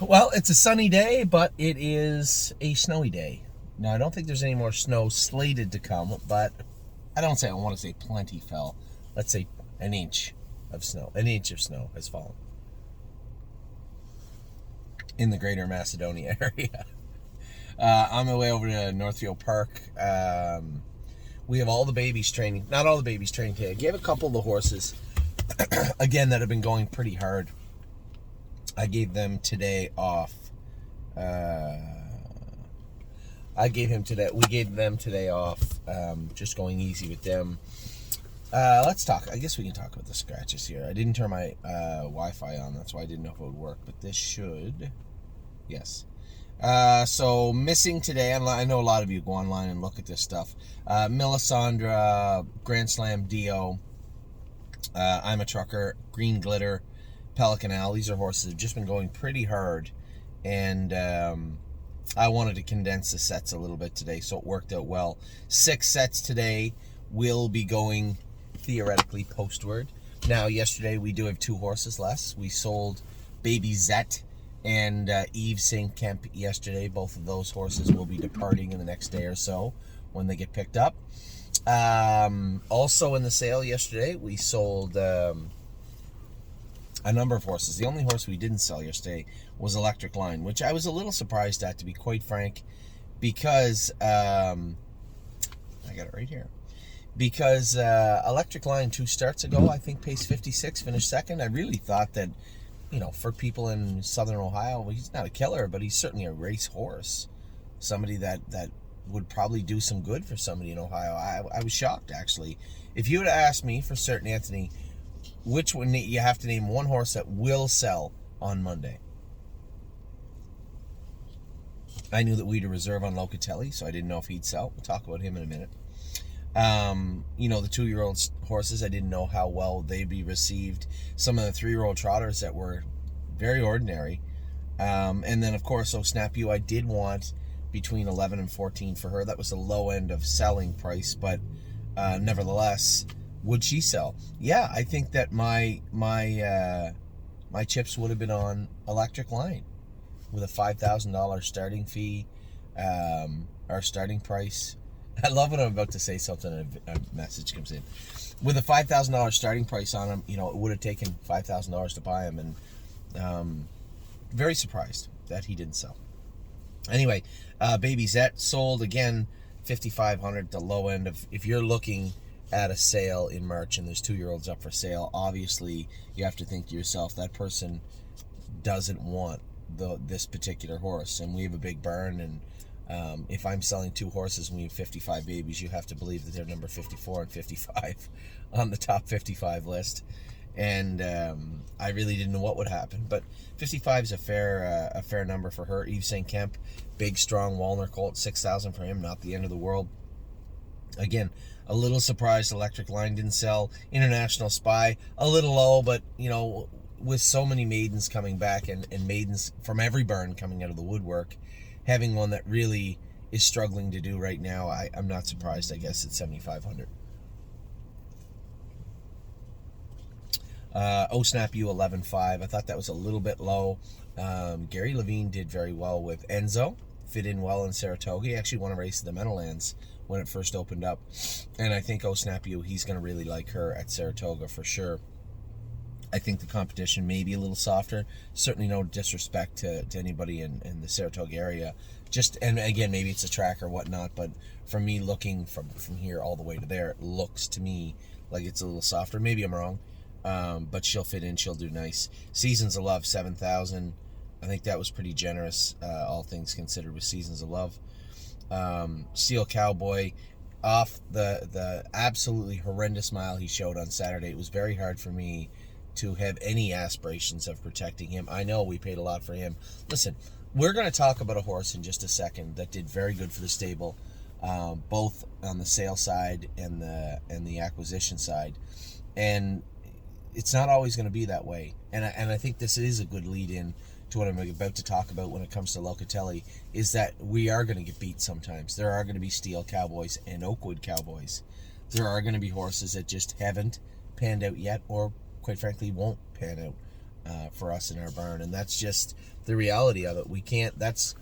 Well, it's a sunny day, but it is a snowy day. Now, I don't think there's any more snow slated to come, but I want to say plenty fell. Let's say an inch of snow. An inch of snow has fallen in the greater Macedonia area. On my way over to Northfield Park, we have all the babies training. Not all the babies training today. I gave a couple of the horses, again, that have been going pretty hard. I gave them today off. We gave them today off. Just going easy with them. Let's talk. I guess we can talk about the scratches here. I didn't turn my Wi-Fi on. That's why I didn't know if it would work. But this should. Yes. So missing today. I know a lot of you go online and look at this stuff. Melisandre, Grand Slam Dio. I'm a Trucker, Green Glitter, Pelican Al. These are horses that have just been going pretty hard, and I wanted to condense the sets a little bit today, so it worked out well. 6 sets today will be going theoretically postward. Now, yesterday we do have 2 horses less. We sold Baby Zet and Yves St. Kemp yesterday. Both of those horses will be departing in the next day or so when they get picked up. Also in the sale yesterday, we sold a number of horses. The only horse we didn't sell yesterday was Electric Line, which I was a little surprised at, to be quite frank, because I got it right here. Because Electric Line 2 starts ago, I think, paced 56, finished second. I really thought that, for people in Southern Ohio, well, he's not a killer, but he's certainly a race horse. Somebody that would probably do some good for somebody in Ohio. I was shocked, actually. If you would have asked me for certain, Anthony, which one, you have to name one horse that will sell on Monday. I knew that we'd a reserve on Locatelli, so I didn't know if he'd sell. We'll talk about him in a minute. The 2-year-old horses, I didn't know how well they'd be received. Some of the 3-year-old trotters that were very ordinary. And then, of course, Snap You, I did want between 11 and 14 for her. That was the low end of selling price, but nevertheless, would she sell? Yeah, I think that my chips would have been on Electric Line with a $5,000 starting fee, or starting price. I love when I'm about to say something and a message comes in. With a $5,000 starting price on him, it would have taken $5,000 to buy him, and very surprised that he didn't sell. Anyway, Baby Zet sold again, $5,500, the low end of. If you're looking at a sale in March and there's 2-year-olds up for sale, obviously you have to think to yourself, that person doesn't want this particular horse. And we have a big barn, and if I'm selling 2 horses and we have 55 babies, you have to believe that they're number 54 and 55 on the top 55 list. And I really didn't know what would happen, but 55 is a fair number for her. Yves St. Kemp, big, strong Walner colt, 6,000 for him, not the end of the world. Again, a little surprised Electric Line didn't sell. International Spy, a little low, but with so many maidens coming back and maidens from every barn coming out of the woodwork, having one that really is struggling to do right now, I'm not surprised. I guess it's 7,500. Snap You 11.5. I thought that was a little bit low. Gary Levine did very well with Enzo. Fit in well in Saratoga. He actually won a race at the Meadowlands when it first opened up. And I think Snap You, he's going to really like her at Saratoga for sure. I think the competition may be a little softer. Certainly no disrespect to anybody in the Saratoga area. And again, maybe it's a track or whatnot, but for me, looking from here all the way to there, it looks to me like it's a little softer. Maybe I'm wrong. But she'll fit in. She'll do nice. Seasons of Love, 7,000. I think that was pretty generous, all things considered, with Seasons of Love. Steel Cowboy, off the absolutely horrendous mile he showed on Saturday. It was very hard for me to have any aspirations of protecting him. I know we paid a lot for him. Listen, we're going to talk about a horse in just a second that did very good for the stable, both on the sale side and the acquisition side. And it's not always going to be that way. And I think this is a good lead-in to what I'm about to talk about when it comes to Locatelli, is that we are going to get beat sometimes. There are going to be Steel Cowboys and Oakwood Cowboys. There are going to be horses that just haven't panned out yet, or quite frankly won't pan out. for us in our barn, and that's just the reality of it. We can't. That's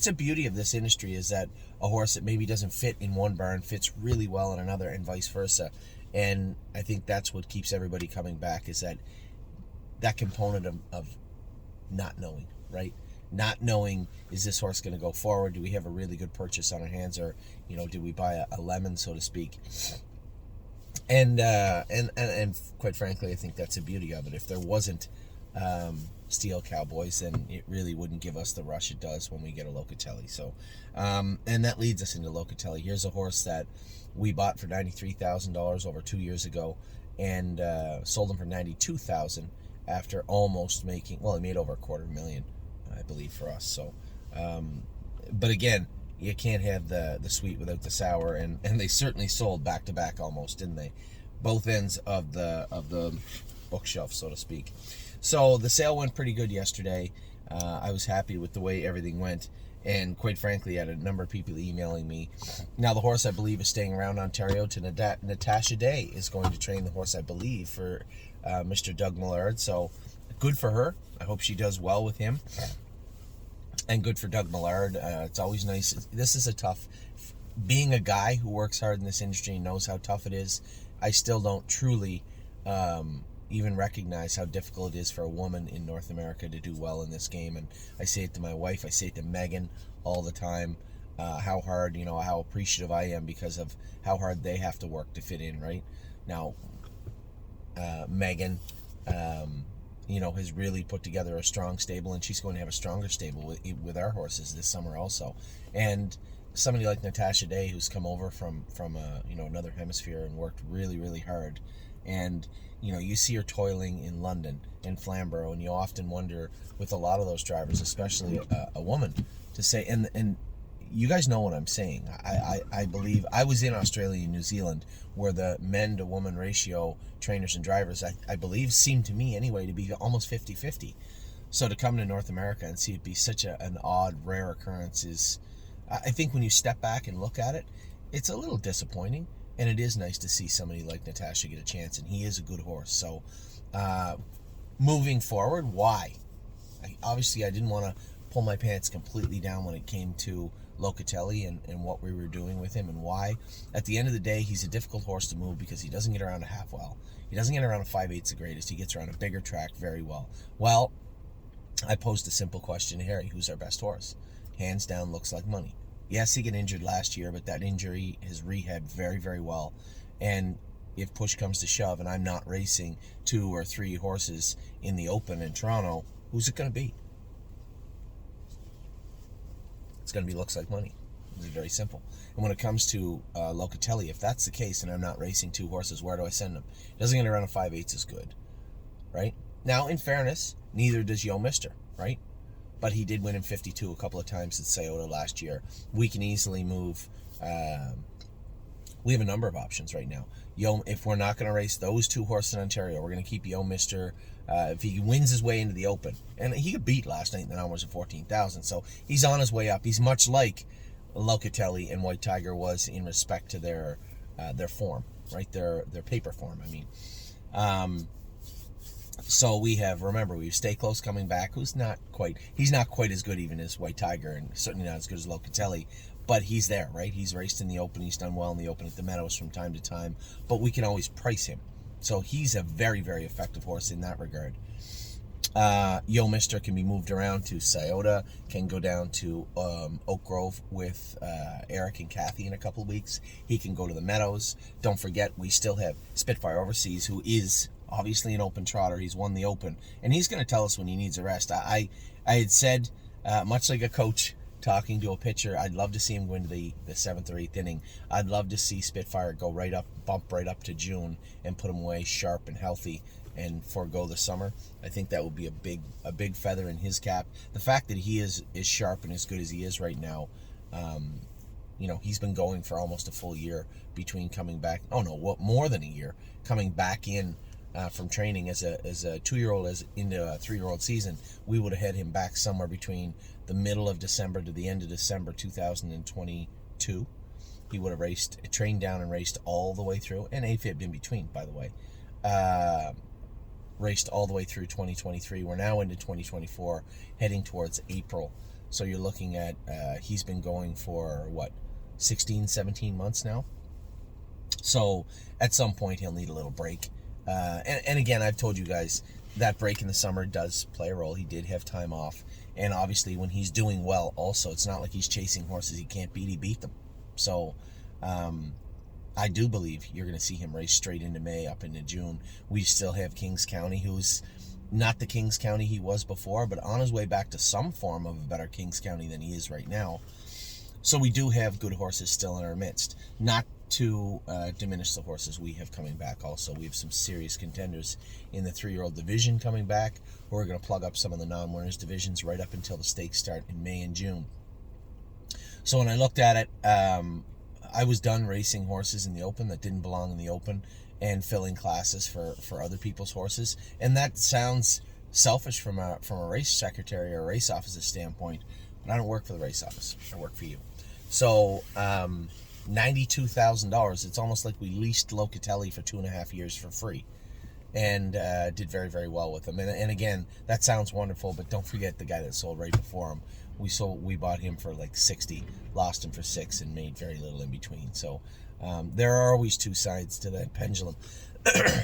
a beauty of this industry, is that a horse that maybe doesn't fit in one barn fits really well in another, and vice versa. And I think that's what keeps everybody coming back, is that component of not knowing, right? Not knowing, is this horse going to go forward? Do we have a really good purchase on our hands, or did we buy a lemon, so to speak? And quite frankly, I think that's the beauty of it. If there wasn't Steel Cowboys, then it really wouldn't give us the rush it does when we get a Locatelli. So, and that leads us into Locatelli. Here's a horse that we bought for $93,000 over 2 years ago, and sold him for $92,000 after almost making. Well, he made over $250,000, I believe, for us. So, but again, you can't have the sweet without the sour, and they certainly sold back to back almost, didn't they? Both ends of the bookshelf, so to speak. So the sale went pretty good yesterday. I was happy with the way everything went, and quite frankly, I had a number of people emailing me. Now, the horse, I believe, is staying around Ontario. To Natasha Day is going to train the horse, I believe, for Mr. Doug Millard. So good for her. I hope she does well with him. And good for Doug Millard. It's always nice. This is a tough, being a guy who works hard in this industry and knows how tough it is, I still don't truly even recognize how difficult it is for a woman in North America to do well in this game. And I say it to my wife, I say it to Megan all the time, how hard, how appreciative I am because of how hard they have to work to fit in, right? Now, Megan, has really put together a strong stable, and she's going to have a stronger stable with our horses this summer also. And somebody like Natasha Day, who's come over from another hemisphere and worked really, really hard. And you see her toiling in London and Flamborough, and you often wonder with a lot of those drivers, especially a woman, to say, and you guys know what I'm saying. I believe I was in Australia and New Zealand, where the men to woman ratio, trainers and drivers, I believe, seemed to me anyway to be almost 50-50. So to come to North America and see it be such an odd, rare occurrence is, I think when you step back and look at it, it's a little disappointing. And it is nice to see somebody like Natasha get a chance, and he is a good horse. So, moving forward, why? Obviously, I didn't want to pull my pants completely down when it came to Locatelli and what we were doing with him, and why. At the end of the day, he's a difficult horse to move because he doesn't get around a half well. He doesn't get around a 5/8 the greatest. He gets around a bigger track very well. Well, I posed a simple question to Harry: who's our best horse? Hands down, looks like money. Yes, he got injured last year, but that injury has rehabbed very, very well. And if push comes to shove and I'm not racing 2 or 3 horses in the Open in Toronto, who's it going to be? It's going to be Looks Like Money. It's very simple. And when it comes to Locatelli, if that's the case and I'm not racing 2 horses, where do I send him? He doesn't get around a 5/8 is good, right? Now, in fairness, neither does Yo Mister, right? But he did win in 52 a couple of times at Scioto last year. We can easily move. We have a number of options right now. If we're not going to race those 2 horses in Ontario, we're going to keep Yo Mister. If he wins his way into the Open, and he got beat last night in the numbers of 14,000, so he's on his way up. He's much like Locatelli and White Tiger was in respect to their form, right? Their paper form. I mean. So we have Stay Close coming back, he's not quite as good even as White Tiger, and certainly not as good as Locatelli, but he's there, right? He's raced in the Open, he's done well in the Open at the Meadows from time to time, but we can always price him. So he's a very, very effective horse in that regard. Yo Mister can be moved around to Scioto, can go down to Oak Grove with Eric and Kathy in a couple of weeks. He can go to the Meadows. Don't forget, we still have Spitfire Overseas, who is obviously an Open trotter. He's won the Open, and he's going to tell us when he needs a rest. I had said, much like a coach talking to a pitcher, I'd love to see him go into the 7th or 8th inning. I'd love to see Spitfire bump right up to June and put him away sharp and healthy and forego the summer. I think that would be a big feather in his cap. The fact that he is sharp and as good as he is right now, he's been going for almost a full year between coming back. Oh no, more than a year coming back in. From training as a 2-year-old into a 3-year-old season. We would have had him back somewhere between the middle of December to the end of December 2022. He would have trained down and raced all the way through, and AFib in between, by the way. raced all the way through 2023. We're now into 2024, heading towards April. So you're looking at, he's been going for, 16, 17 months now? So at some point he'll need a little break. And again, I've told you guys that break in the summer does play a role. He did have time off. And obviously when he's doing well also, it's not like he's chasing horses he can't beat, he beat them. So I do believe you're going to see him race straight into May, up into June. We still have Kings County, who's not the Kings County he was before, but on his way back to some form of a better Kings County than he is right now. So we do have good horses still in our midst. Not to diminish the horses we have coming back also. We have some serious contenders in the 3-year-old division coming back. We're going to plug up some of the non-winners divisions right up until the stakes start in May and June. So when I looked at it, I was done racing horses in the open that didn't belong in the open and filling classes for other people's horses. And that sounds selfish from a race secretary or a race officer's standpoint, but I don't work for the race office. I work for you. So $92,000. It's almost like we leased Locatelli for 2.5 years for free, and did very, very well with him. And again, that sounds wonderful, but don't forget the guy that sold right before him. We bought him for like 60, lost him for 6, and made very little in between. So there are always two sides to that pendulum,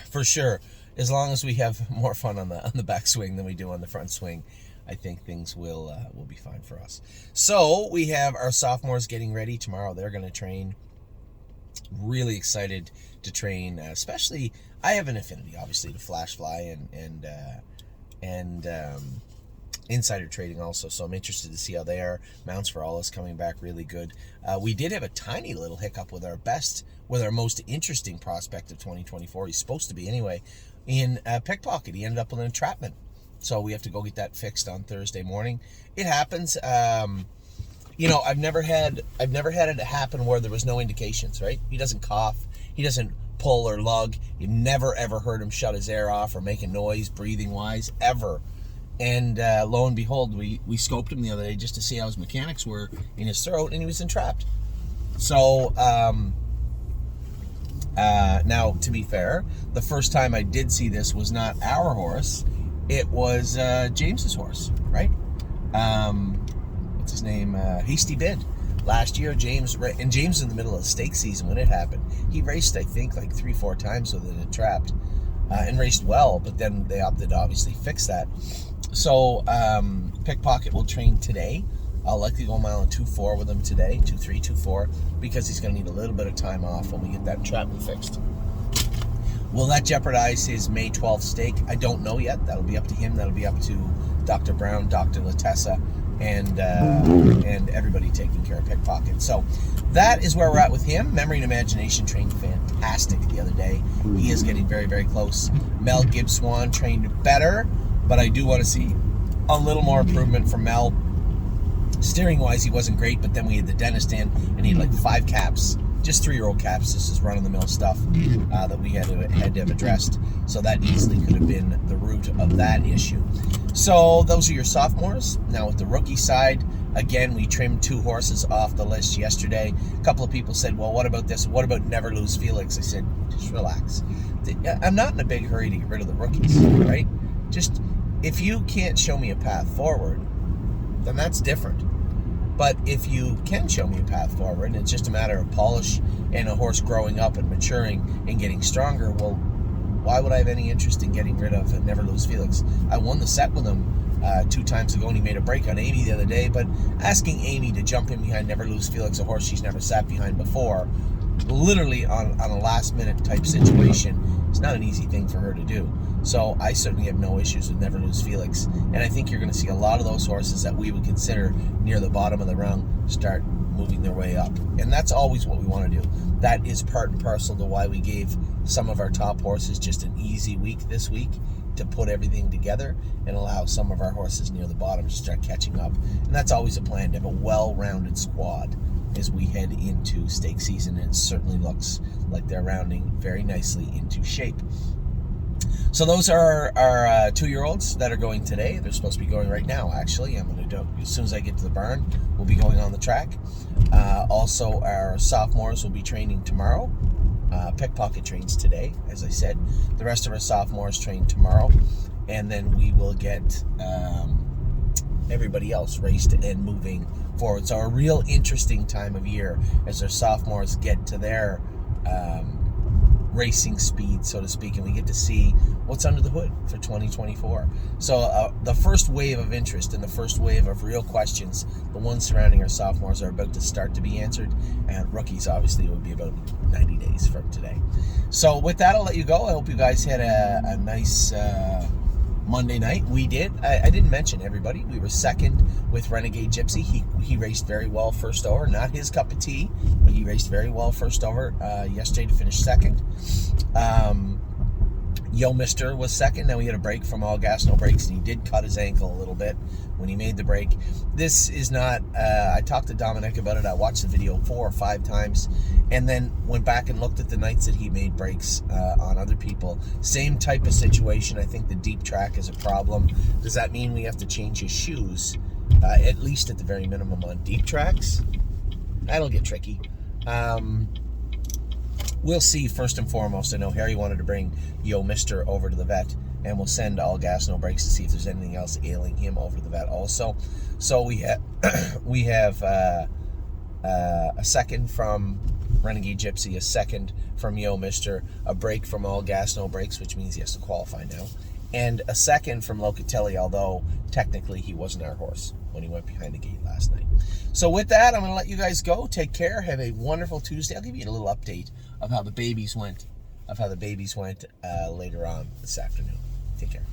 for sure. As long as we have more fun on the backswing than we do on the front swing, I think things will be fine for us. So we have our sophomores getting ready tomorrow. They're going to train. Really excited to train, especially I have an affinity, obviously, to flash fly and insider trading also. So I'm interested to see how they are. Mounts for All is coming back really good. We did have a tiny little hiccup with our most interesting prospect of 2024. He's supposed to be anyway, in Pickpocket. He ended up with an entrapment. So we have to go get that fixed on Thursday morning. It happens. I've never had it happen where there was no indications, right? He doesn't cough. He doesn't pull or lug. You never, ever heard him shut his air off or make a noise, breathing-wise, ever. And lo and behold, we scoped him the other day just to see how his mechanics were in his throat, and he was entrapped. So, now, to be fair, the first time I did see this was not our horse. It was James's horse, right? What's his name? Hasty Bid. Last year, James was in the middle of the stake season when it happened. He raced, I think, like 3-4 times with it entrapped, and raced well, but then they opted to obviously fix that. So, Pickpocket will train today. I'll likely go a mile and 2.4 with him today, 2.3, 2.4, because he's going to need a little bit of time off when we get that entrapment fixed. Will that jeopardize his May 12th stake? I don't know yet. That'll be up to him. That'll be up to Dr. Brown, Dr. Latessa, and everybody taking care of Pickpocket. So that is where we're at with him. Memory and Imagination trained fantastic the other day. He is getting very, very close. Mel Gibbs Swan trained better, but I do want to see a little more improvement from Mel. Steering-wise, he wasn't great, but then we had the dentist in, and he had like 5 caps. Just 3-year-old caps. This is run-of-the-mill stuff that we had to have addressed. So that easily could have been the root of that issue. So those are your sophomores. Now with the rookie side, again, we trimmed 2 horses off the list yesterday. A couple of people said, well, what about this? What about Never Lose Felix? I said, just relax. I'm not in a big hurry to get rid of the rookies, right? Just, if you can't show me a path forward, then that's different. But if you can show me a path forward, and it's just a matter of polish and a horse growing up and maturing and getting stronger, well, why would I have any interest in getting rid of Never Lose Felix? I won the set with him 2 times ago, and he made a break on Amy the other day, but asking Amy to jump in behind Never Lose Felix, a horse she's never sat behind before, literally on a last-minute type situation, it's not an easy thing for her to do. So I certainly have no issues with Never Lose Felix. And I think you're going to see a lot of those horses that we would consider near the bottom of the rung start moving their way up. And that's always what we want to do. That is part and parcel to why we gave some of our top horses just an easy week this week, to put everything together and allow some of our horses near the bottom to start catching up. And that's always a plan, to have a well-rounded squad as we head into stake season. And it certainly looks like they're rounding very nicely into shape. So those are our 2-year-olds that are going today. They're supposed to be going right now, actually. I'm going to do, as soon as I get to the barn, we'll be going on the track. Also, our sophomores will be training tomorrow. pickpocket trains today, as I said. The rest of our sophomores train tomorrow, and then we will get everybody else raced and moving forward. So a real interesting time of year as our sophomores get to their racing speed, so to speak, and we get to see what's under the hood for 2024. So the first wave of interest and the first wave of real questions, the ones surrounding our sophomores, are about to start to be answered, and rookies obviously it would be about 90 days from today. So with that, I'll let you go. I hope you guys had a nice Monday night. We did. I didn't mention everybody. We were second with Renegade Gypsy. He raced very well first over. Not his cup of tea, but he raced very well first over yesterday to finish second. Yo Mister was second. Now he had a break from All Gas No Brakes, and he did cut his ankle a little bit when he made the break. This is not, I talked to Dominic about it. I watched the video 4 or 5 times and then went back and looked at the nights that he made breaks on other people. Same type of situation. I think the deep track is a problem. Does that mean we have to change his shoes, at least at the very minimum on deep tracks? That'll get tricky. We'll see. First and foremost, I know Harry wanted to bring Yo Mister over to the vet, and we'll send All Gas No Brakes to see if there's anything else ailing him over to the vet also. So we have a second from Renegade Gypsy, a second from Yo Mister, a break from All Gas No Brakes, which means he has to qualify now, and a second from Locatelli, although technically he wasn't our horse when he went behind the gate last night. So with that, I'm going to let you guys go. Take care. Have a wonderful Tuesday. I'll give you a little update of how the babies went, later on this afternoon. Take care.